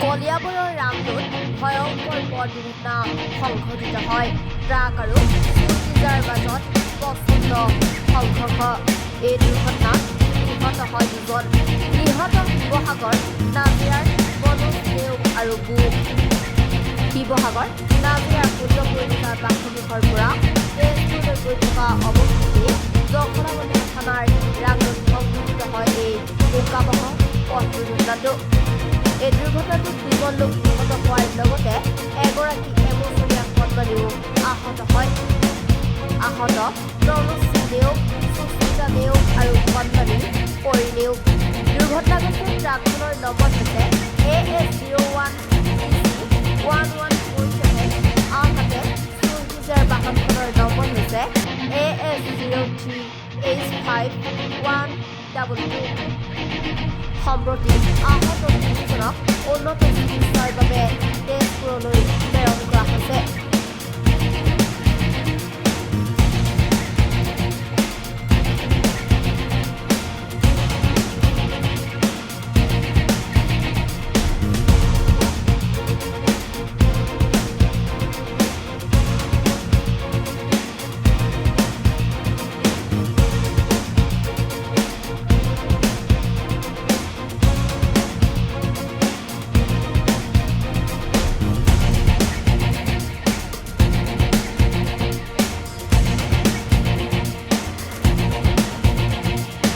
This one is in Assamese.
কলিয়াবৰৰ ৰামটোত ভয়ংকৰ পথ দুৰ্ঘটনা সংঘটিত হয়। ট্ৰাক আৰু স্কুটিজাৰ মাজত প্ৰচণ্ড সংঘৰ্ষ। এই দুৰ্ঘটনাত নিহত হয় দুজন। নিহত শিৱসাগৰ নাজিৰাৰ মনোজ নেওগ আৰু বু। শিৱসাগৰ নাজিৰাৰ সূৰ্যপৰিণীতাৰ প্ৰাথমিকৰ পৰা তেজপুৰলৈ গৈ থকা অৱস্থাতে জখলাবন্তি থানাৰ ৰাংগত সংঘটিত হয় এই শোকাবহ পথ দুৰ্ঘটনাটো। এই দুৰ্ঘটনাটোত দুজন লোক নিহত হোৱাৰ লগতে এগৰাকী এবছৰীয়া কন্যাও আহত হয়। আহত প্ৰণশ্ৰী নেওগ, সুস্মিতা নেওগ আৰু কন্যানী পৰি নেওগ। দুৰ্ঘটনাগ্ৰস্ত ট্ৰাকখনৰ নম্বৰ হৈছে AS01CC1147। আনহাতে স্কুটিজাৰ বাহনখনৰ নম্বৰ হৈছে AS03H5122। সম্প্ৰতি আহত